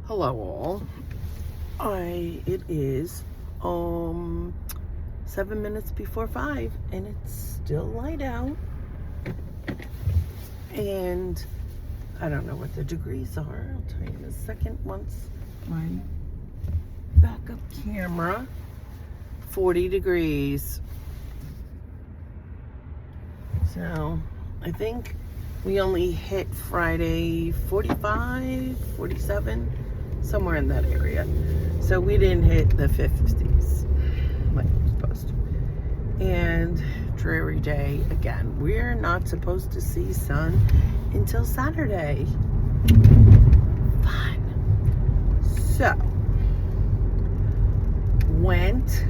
Hello all. It is 7 minutes before 5 and it's still light out. And I don't know what the degrees are. I'll tell you in a second once my backup camera. 40 degrees. So I think we only hit Friday 45, 47, somewhere in that area. So we didn't hit the 50s like we're supposed to. And dreary day again. We're not supposed to see sun until Saturday. Fun. So, went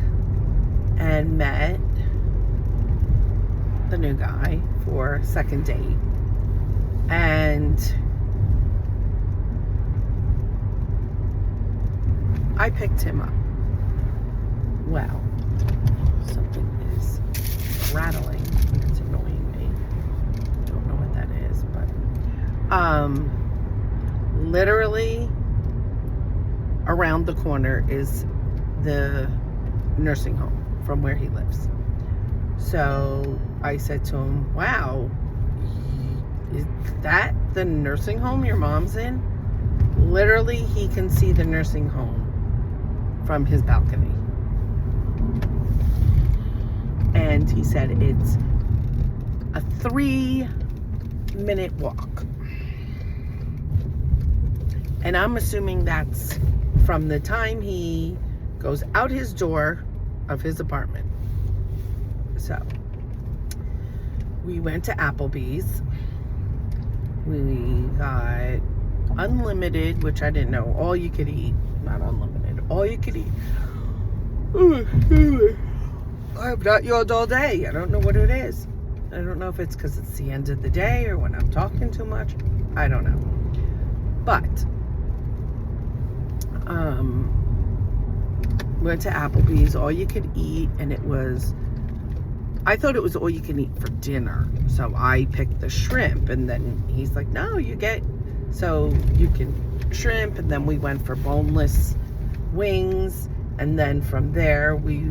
and met the new guy for second date. And I picked him up. Well, something is rattling. It's annoying me. Don't know what that is, but literally around the corner is the nursing home from where he lives. So I said to him, wow, is that the nursing home your mom's in? Literally, he can see the nursing home from his balcony. And he said it's a 3-minute walk. And I'm assuming that's from the time he goes out his door of his apartment. So we went to Applebee's. We got unlimited, which I didn't know, all you could eat. Not unlimited, all you could eat. I've not yawned all day. I don't know what it is. I don't know if it's because it's the end of the day or when I'm talking too much. I don't know. But went to Applebee's, all you could eat, and it was, I thought it was all you can eat for dinner. So I picked the shrimp, and then he's like, no, you get, so you can shrimp, and then we went for boneless wings, and then from there we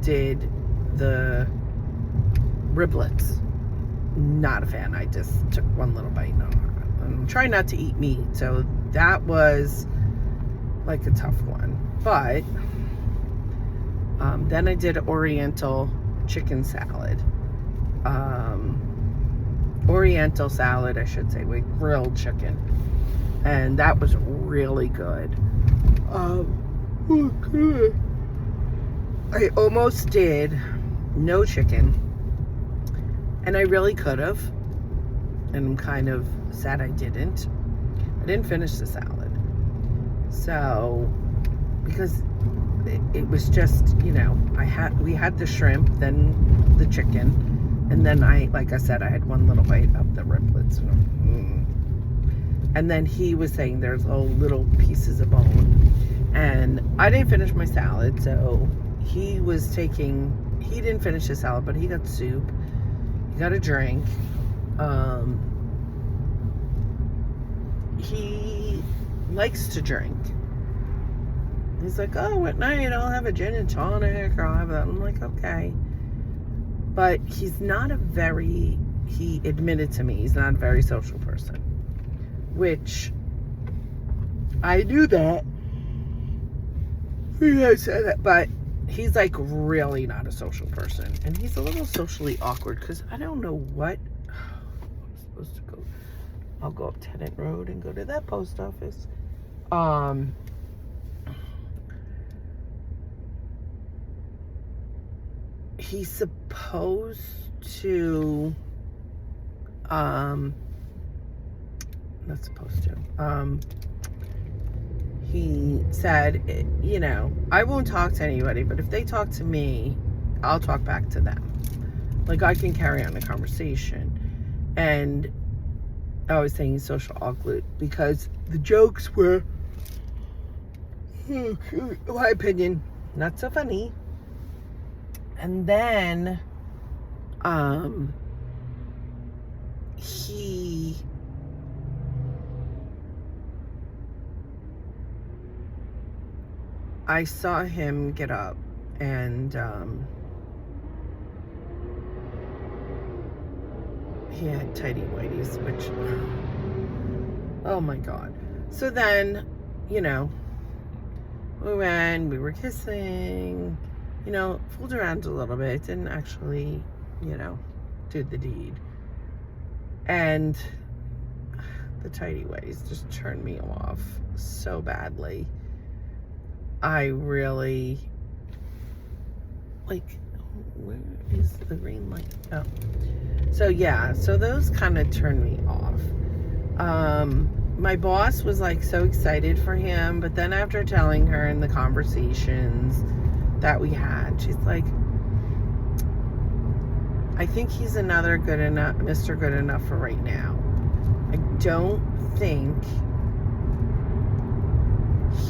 did the riblets. Not a fan. I just took one little bite. No, I'm trying not to eat meat, so that was like a tough one. But then I did Oriental chicken salad. Oriental salad, I should say, with grilled chicken. And that was really good. I almost did no chicken. And I really could have. And I'm kind of sad I didn't. I didn't finish the salad. So, because it was just, you know, we had the shrimp, then the chicken, and then like I said, I had one little bite of the riblets. And then he was saying there's all little pieces of bone. And I didn't finish my salad, so he didn't finish his salad, but he got soup. He got a drink. He likes to drink. He's like, oh, at night I'll have a gin and tonic, or I'll have that. I'm like, okay. But he's not he admitted to me, he's not a very social person. Which, I knew that. I said that, but he's like really not a social person. And he's a little socially awkward, because I don't know what, I'm supposed to go. I'll go up Tennant Road and go to that post office. He's supposed to, not supposed to, he said, you know, I won't talk to anybody, but if they talk to me, I'll talk back to them. Like, I can carry on a conversation. And I was saying he's social awkward because the jokes were, in my opinion, not so funny. And then he I saw him get up and he had tidy whities, which, oh my God. So then, we were kissing, fooled around a little bit, didn't actually, do the deed. And the tidy whities just turned me off so badly. I really, where is the green light? Oh. So yeah, so those kind of turned me off. My boss was so excited for him, but then after telling her in the conversations that we had, she's like, I think he's another good enough, Mr. Good Enough for right now. I don't think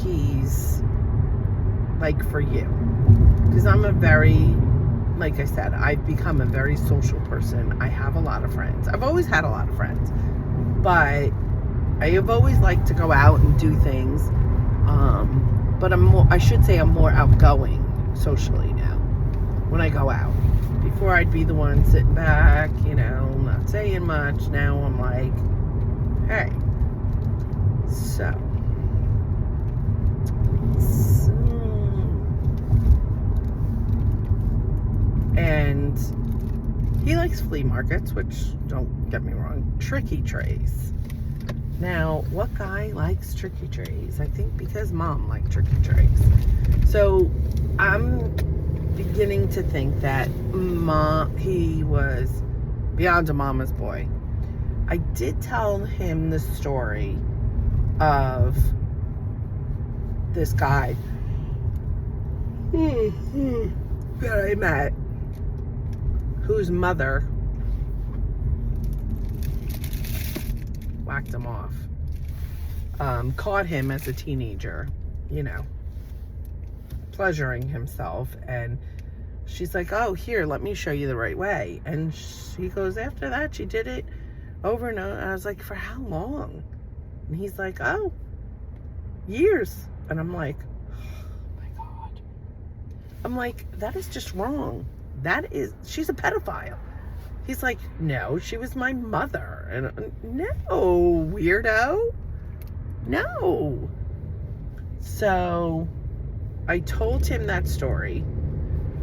he's for you. Because I'm a very, like I said, I've become a very social person. I have a lot of friends. I've always had a lot of friends. But I have always liked to go out and do things. But I should say I'm more outgoing socially now when I go out. Before I'd be the one sitting back, not saying much. Now I'm like, hey. So. And he likes flea markets, which, don't get me wrong, tricky trays. Now, what guy likes tricky trays? I think because Mom liked tricky trays. So, I'm beginning to think that he was beyond a mama's boy. I did tell him the story of this guy that I met, whose mother whacked him off. Caught him as a teenager, pleasuring himself, and she's like, oh, here, let me show you the right way. And she goes, after that, she did it over and over. And I was like, for how long? And he's like, oh, years. And I'm like, oh my God. I'm like, that is just wrong. She's a pedophile. He's like, no, she was my mother. And no, weirdo. No. So I told him that story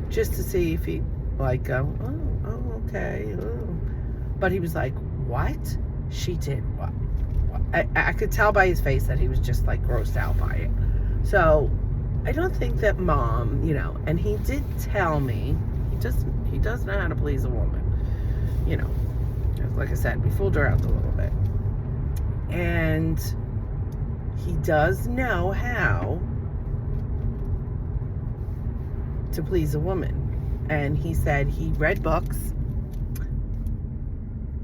just to see if he'd go, oh, okay. Oh. But he was like, what? She did what? I could tell by his face that he was just grossed out by it. So I don't think that Mom, and he did tell me, he does know how to please a woman. Like I said, we fooled around a little bit. And he does know how to please a woman. And he said he read books,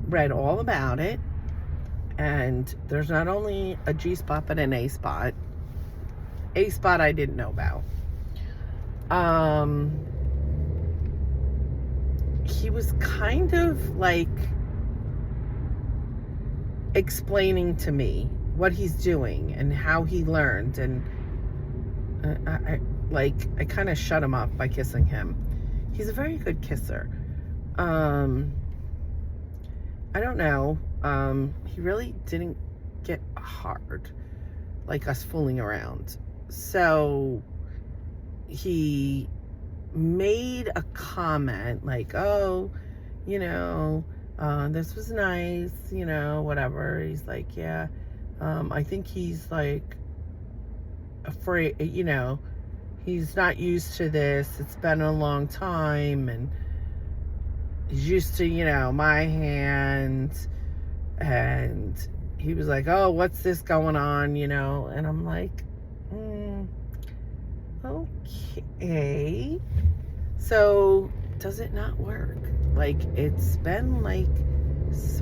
read all about it, and there's not only a G spot but an A spot. A spot I didn't know about. He was kind of explaining to me what he's doing and how he learned, and I kind of shut him up by kissing him. He's a very good kisser. I don't know. He really didn't get hard like us fooling around. So he made a comment oh, this was nice, whatever. He's like, yeah, I think he's afraid, he's not used to this. It's been a long time, and he's used to, my hands. And he was like, oh, what's this going on, and I'm like, okay. So does it not work? It's been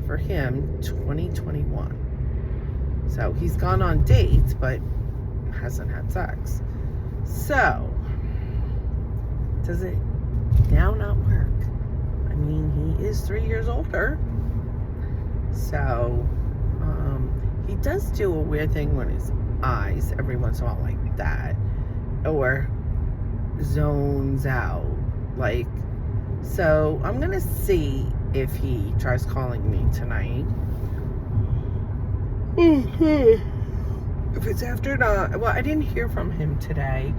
for him 2021. So he's gone on dates but hasn't had sex. So does it now not work? I mean, he is 3 years older. So he does do a weird thing with his eyes every once in a while like that. or zones out. Like, so I'm gonna see if he tries calling me tonight. If it's after well, I didn't hear from him today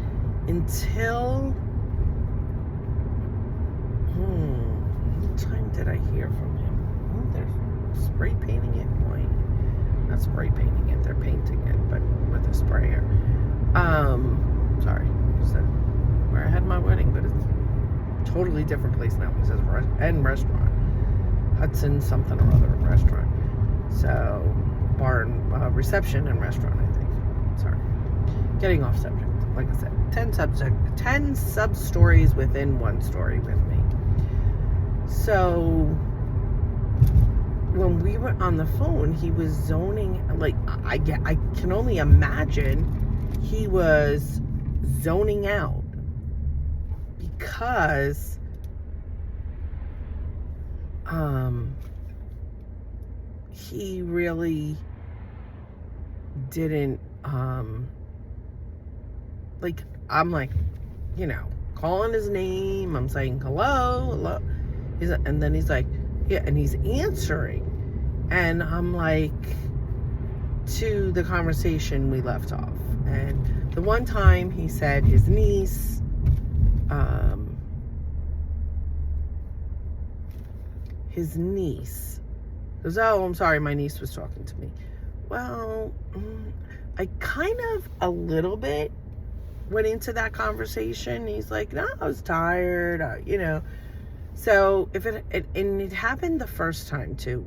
until what time did I hear from him? Oh, they're spray painting it white. Not spray painting it, they're painting it, but with a sprayer. Sorry, said where I had my wedding, but it's a totally different place now. It says restaurant. Hudson something or other restaurant. So bar and reception and restaurant, I think. Sorry, getting off subject. Like I said, 10 sub stories within one story with me. So when we were on the phone, he was zoning. Like, I can only imagine he was zoning out because he really didn't like, I'm like, you know, calling his name, I'm saying hello, and then he's like, yeah, and he's answering, and I'm like, to the conversation we left off. And the one time he said his niece goes, oh, I'm sorry, my niece was talking to me. Well, I kind of a little bit went into that conversation. He's like, no, I was tired, you know. So if and it happened the first time too.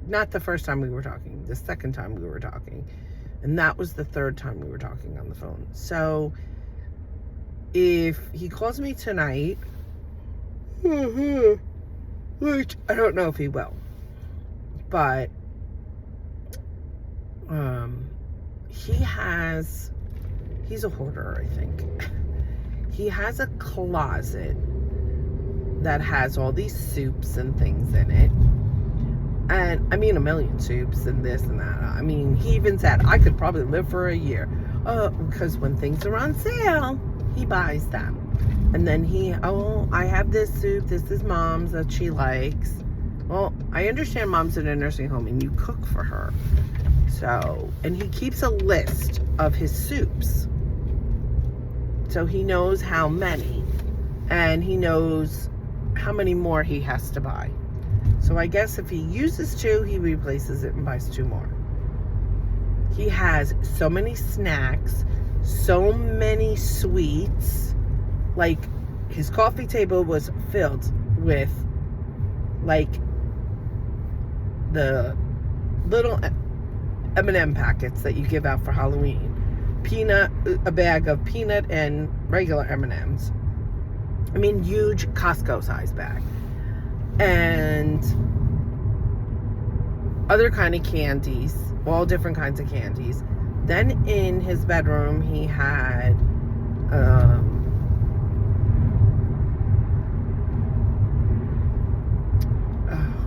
Not the first time we were talking, the second time we were talking. And that was the third time we were talking on the phone. So if he calls me tonight, which I don't know if he will, but he's a hoarder, I think. He has a closet that has all these soups and things in it. And I mean, a million soups and this and that. I mean, he even said I could probably live for a year. Because when things are on sale, he buys them. And then I have this soup. This is mom's that she likes. Well, I understand mom's in a nursing home and you cook for her. So, and he keeps a list of his soups. So he knows how many. And he knows how many more he has to buy. So I guess if he uses 2, he replaces it and buys 2 more. He has so many snacks, so many sweets. Like, his coffee table was filled with, like, the little M&M packets that you give out for Halloween. A bag of peanut and regular M&Ms. I mean, huge Costco size bag. And other kind of candies, all different kinds of candies. Then in his bedroom, he had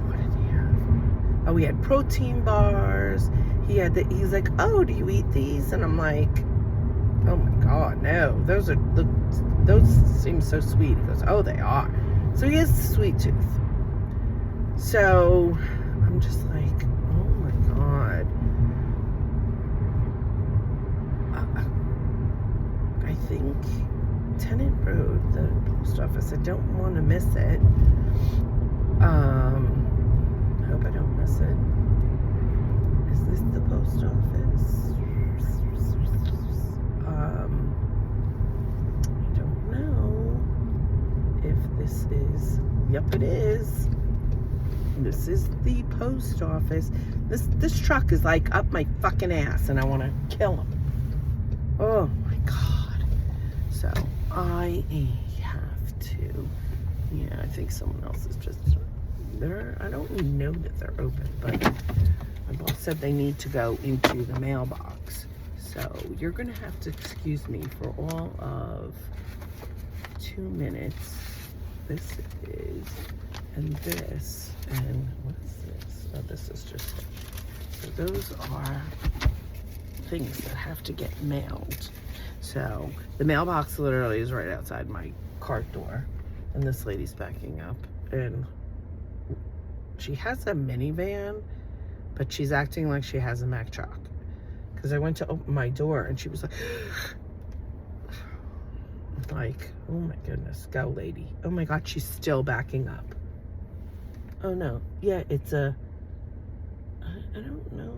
what did he have? Oh, he had protein bars. He's like, oh, do you eat these? And I'm like, oh my God, no. Those seem so sweet. He goes, oh, they are. So he has a sweet tooth. So I'm just like, oh my God. I think Tennant Road, the post office, I don't want to miss it. I hope I don't miss it. Is this the post office? I don't know if this is. Yep, it is. This is the post office. This truck is like up my fucking ass and I want to kill him. Oh my God. So I have to, yeah, I think someone else is just there. I don't even know that they're open, but my boss said they need to go into the mailbox. So you're going to have to excuse me for all of 2 minutes. This is, and this, and what is this? Oh, this is just, so those are things that have to get mailed. So the mailbox literally is right outside my cart door, and this lady's backing up, and she has a minivan, but she's acting like she has a Mack truck. Because I went to open my door, and she was like, oh my goodness, go lady. Oh my God, she's still backing up. Oh no, yeah, it's I don't know.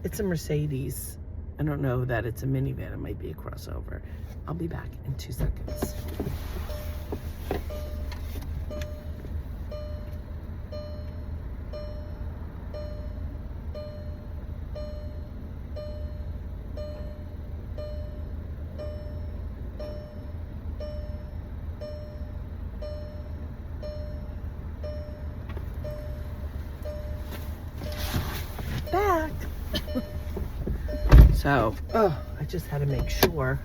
It's a Mercedes. I don't know that it's a minivan. It might be a crossover. I'll be back in 2 seconds. Back. So, I just had to make sure.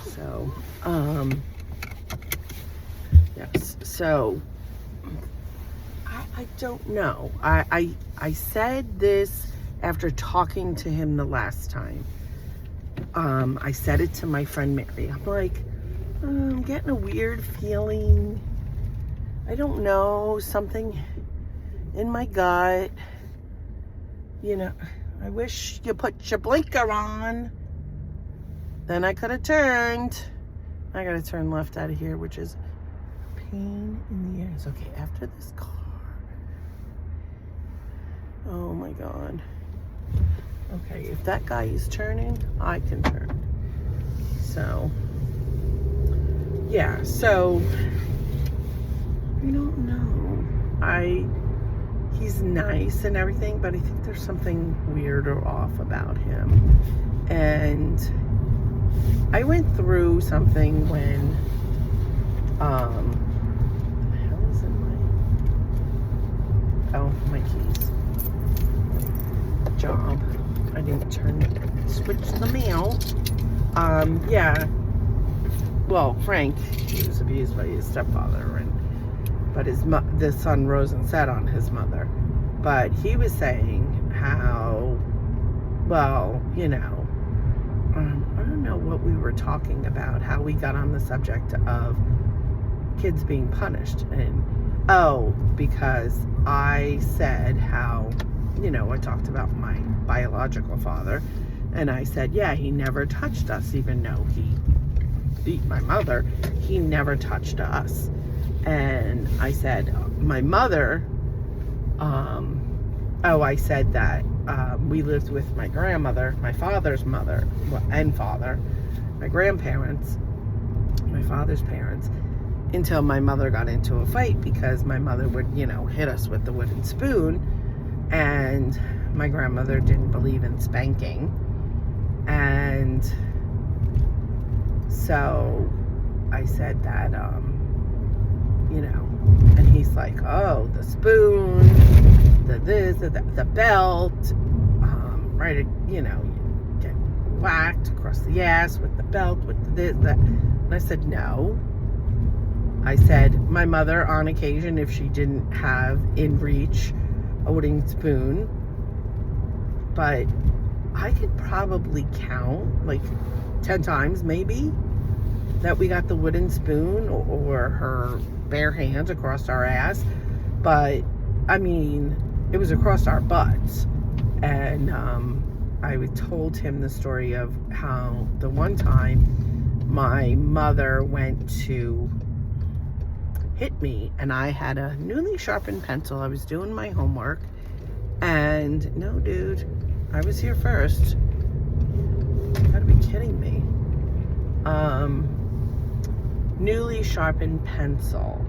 So, yes. So, I don't know. I said this after talking to him the last time. I said it to my friend Mary. I'm like, I'm getting a weird feeling. I don't know, something in my gut. You know, I wish you put your blinker on. Then I could have turned. I gotta turn left out of here, which is a pain in the ass. Okay, after this car. Oh my God. Okay, if that guy is turning, I can turn. So, yeah, so, I don't know. He's nice and everything, but I think there's something weird or off about him. And I went through something when, what the hell is in my keys. Job. I didn't switch the mail. Yeah. Well, Frank, he was abused by his stepfather, but the son rose and sat on his mother. But he was saying how, well, you know, I don't know what we were talking about, how we got on the subject of kids being punished. And, because I said how, you know, I talked about my biological father, and I said, yeah, he never touched us, even though he beat my mother, he never touched us. And I said, my mother, I said that we lived with my grandmother, my father's mother and father, my grandparents, my father's parents, until my mother got into a fight because my mother would, you know, hit us with the wooden spoon, and my grandmother didn't believe in spanking. And so I said that, you know, and he's like, oh, the spoon, the this, the belt, right, you know, you get whacked across the ass with the belt, with the this, that. And I said, no. I said, my mother, on occasion, if she didn't have in reach a wooden spoon, but I could probably count like 10 times maybe that we got the wooden spoon or her bare hands across our ass. But I mean, it was across our butts. And I told him the story of how the one time my mother went to hit me, and I had a newly sharpened pencil. I was doing my homework, and no, dude, I was here first. You gotta be kidding me. Newly sharpened pencil,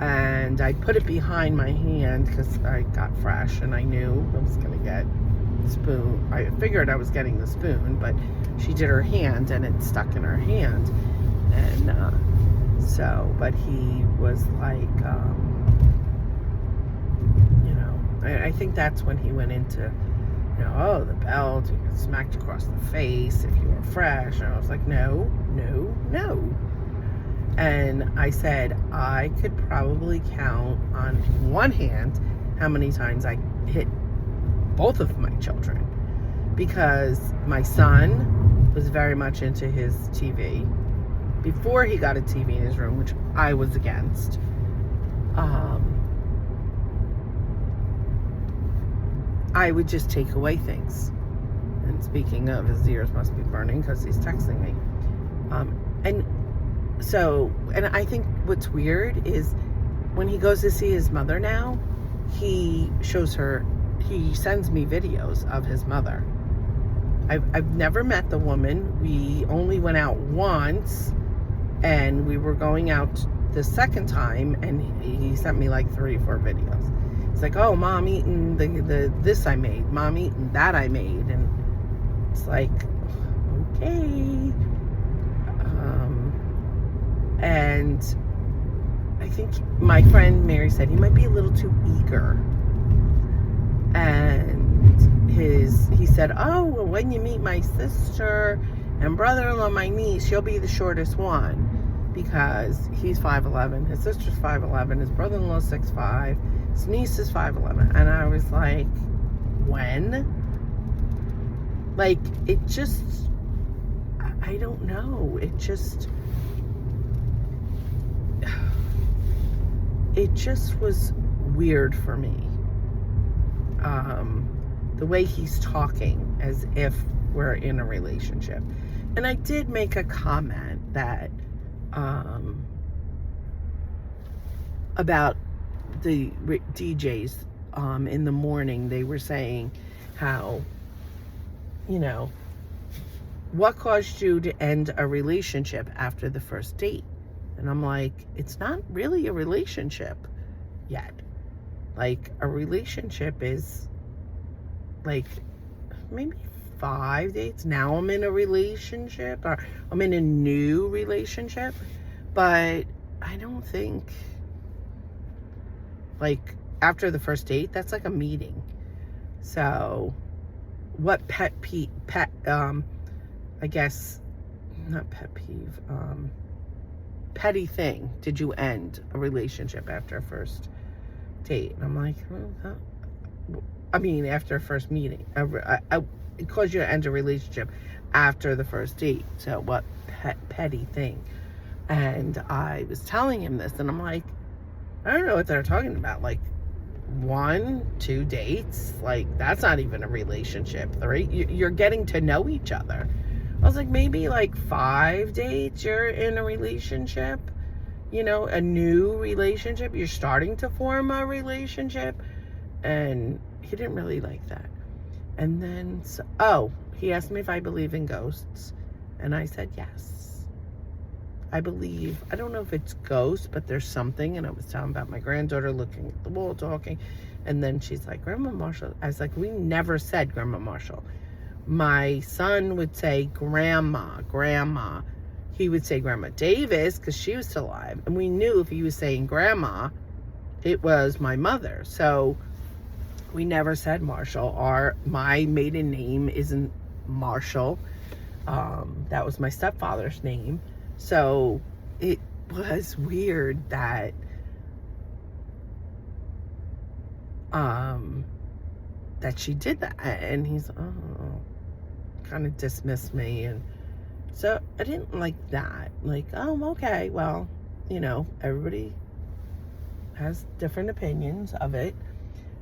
and I put it behind my hand because I got fresh and I knew I was gonna get the spoon. I figured I was getting the spoon, but she did her hand and it stuck in her hand. And so, but he was like, you know, I think that's when he went into, you know, oh, the belt, you get smacked across the face if you were fresh. And I was like, no. And I said, I could probably count on one hand how many times I hit both of my children, because my son was very much into his TV before he got a TV in his room, which I was against. I would just take away things. And speaking of, his ears must be burning because he's texting me. And I think what's weird is when he goes to see his mother now, he sends me videos of his mother. I've never met the woman. We only went out once, and we were going out the second time, and he sent me like 3 or 4 videos. It's like, oh, mom eating the this I made, mom eating that I made, and it's like, okay. And I think my friend Mary said he might be a little too eager. And he said, oh, well, when you meet my sister and brother-in-law, my niece, you'll be the shortest one, because he's 5'11", his sister's 5'11", his brother-in-law's 6'5", his niece is 5'11", and I was like, when? Like, it just, I don't know, it just was weird for me. The way he's talking as if we're in a relationship. And I did make a comment that about the DJs in the morning. They were saying how, what caused you to end a relationship after the first date? And I'm like, it's not really a relationship yet. Like, a relationship is like maybe 5 dates. Now I'm in a relationship, or I'm in a new relationship, but I don't think, like, after the first date, that's like a meeting. So what I guess, not pet peeve, petty thing did you end a relationship after a first date? And I'm like, after a first meeting. It caused you to end a relationship after the first date. So what petty thing? And I was telling him this, and I'm like, I don't know what they're talking about. Like, 1, 2 dates? Like, that's not even a relationship. 3, you're getting to know each other. I was like, maybe like 5 dates, you're in a relationship, a new relationship. You're starting to form a relationship. And he didn't really like that. And then, he asked me if I believe in ghosts. And I said, yes. I believe, I don't know if it's ghosts, but there's something. And I was telling about my granddaughter looking at the wall, talking. And then she's like, Grandma Marshall. I was like, we never said Grandma Marshall. My son would say grandma. He would say Grandma Davis because she was still alive. And we knew if he was saying grandma, it was my mother. So we never said Marshall. My maiden name isn't Marshall. That was my stepfather's name. So it was weird that that she did that. And he's kind of dismissed me. And so I didn't like that. Like, okay, well, everybody has different opinions of it.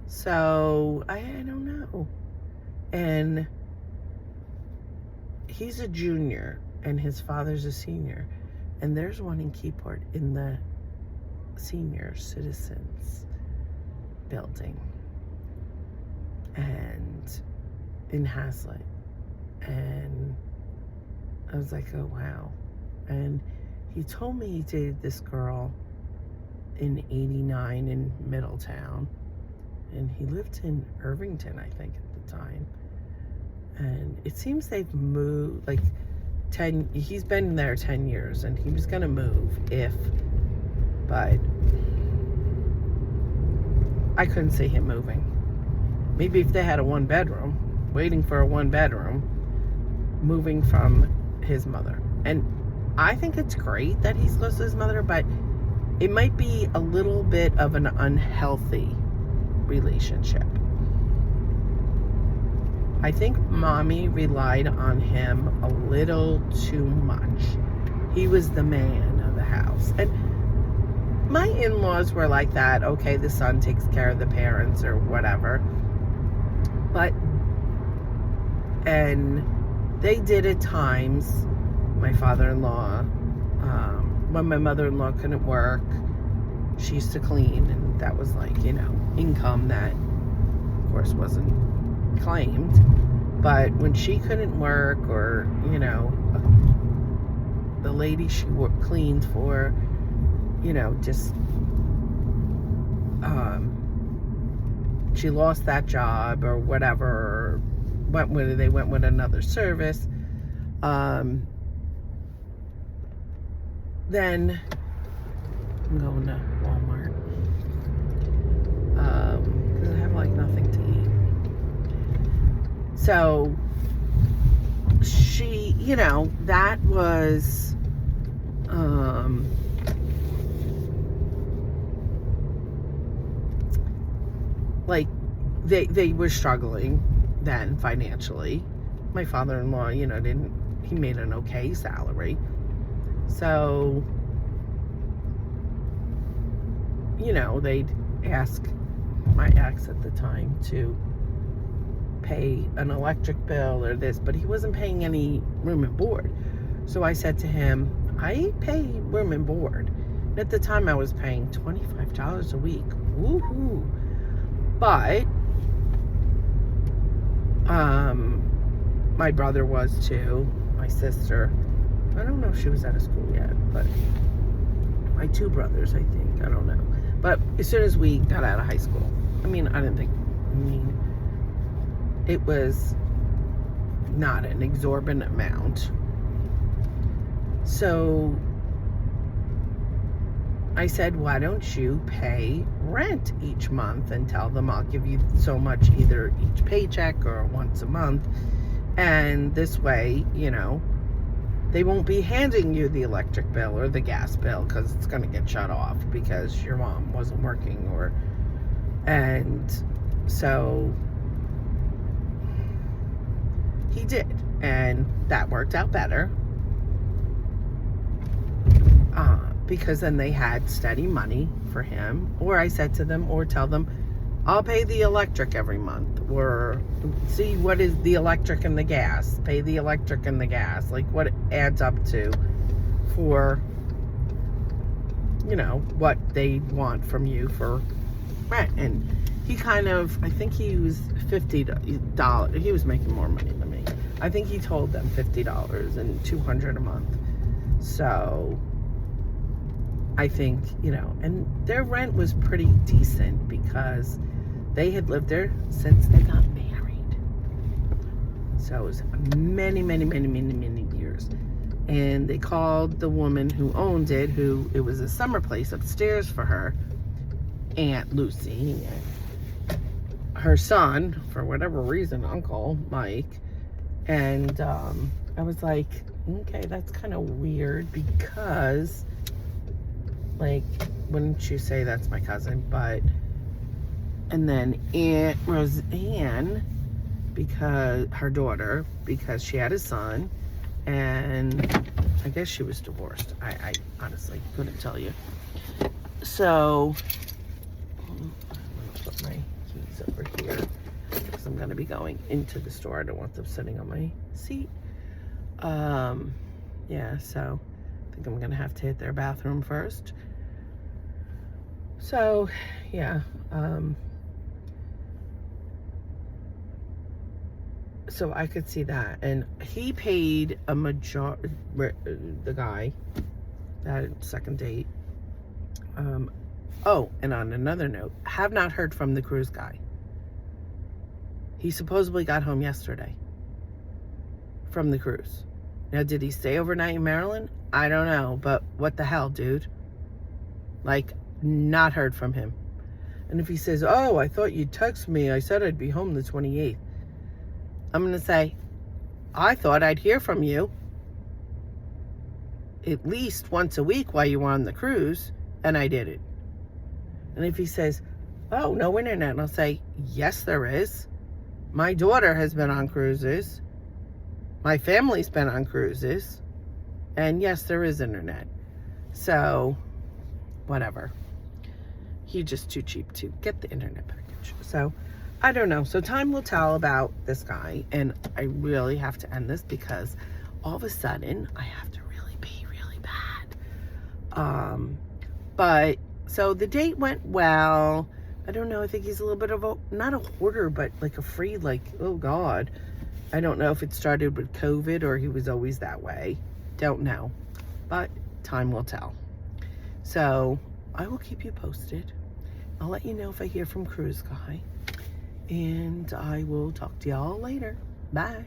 So I don't know. And he's a junior and his father's a senior. And there's one in Keyport in the senior citizens building. And in Hazlitt. And I was like, oh, wow. And he told me he dated this girl in 89 in Middletown. And he lived in Irvington, I think, at the time. And it seems they've moved, like, he's been there 10 years, and he was going to move but I couldn't see him moving. Maybe if they had a 1-bedroom, waiting for a 1-bedroom, moving from his mother. And I think it's great that he's close to his mother, but it might be a little bit of an unhealthy relationship. I think mommy relied on him a little too much. He was the man of the house. And my in-laws were like that. Okay, the son takes care of the parents or whatever. But, and they did at times, my father-in-law, when my mother-in-law couldn't work, she used to clean, and that was like, income that, of course, wasn't claimed. But when she couldn't work, or, the lady she cleaned for, just, she lost that job or whatever, or they went with another service, then I'm going to Walmart, because I have like nothing to eat. So she, that was, like they were struggling then financially. My father-in-law, he made an okay salary. So, they'd ask my ex at the time to pay an electric bill or this, but he wasn't paying any room and board. So I said to him, I pay room and board. And at the time I was paying $25 a week. Woohoo! But my brother was too, my sister. I don't know if she was out of school yet, but my two brothers, I think. I don't know. But as soon as we got out of high school, it was not an exorbitant amount. So I said, why don't you pay rent each month and tell them I'll give you so much either each paycheck or once a month. And this way, they won't be handing you the electric bill or the gas bill because it's going to get shut off because your mom wasn't working and so he did, and that worked out better because then they had steady money for him. Or I said to them, or tell them, I'll pay the electric every month, or see what is the electric and the gas, pay the electric and the gas, like what it adds up to for, what they want from you for rent. And he I think he was $50, he was making more money than me. I think he told them $50 and $200 a month. So I think, and their rent was pretty decent because they had lived there since they got married. So it was many, many, many, many, many years. And they called the woman who owned it, it was a summer place upstairs for her, Aunt Lucy, and her son, for whatever reason, Uncle Mike. And I was like, okay, that's kind of weird because, like, wouldn't you say that's my cousin? But, and then Aunt Roseanne, because her daughter, because she had a son, and I guess she was divorced. I honestly couldn't tell you. So I'm gonna put my keys over here because I'm gonna be going into the store. I don't want them sitting on my seat. Yeah, so I think I'm gonna have to hit their bathroom first. So yeah, so I could see that. And he paid a the guy, that second date. Oh, and on another note, have not heard from the cruise guy. He supposedly got home yesterday from the cruise. Now, did he stay overnight in Maryland? I don't know, but what the hell, dude? Like, not heard from him. And if he says, oh, I thought you'd text me, I said I'd be home the 28th. I'm going to say, I thought I'd hear from you at least once a week while you were on the cruise, and I didn't. And if he says, oh, no internet, and I'll say, yes, there is. My daughter has been on cruises. My family's been on cruises. And yes, there is internet. So, whatever. He's just too cheap to get the internet package. So, I don't know. So, time will tell about this guy. And I really have to end this because all of a sudden, I have to really pee really bad. But, so the date went well. I don't know. I think he's a little bit of a, not a hoarder, but like a free, like, oh God. I don't know if it started with COVID or he was always that way. Don't know. But time will tell. So I will keep you posted. I'll let you know if I hear from Cruise Guy. And I will talk to y'all later. Bye.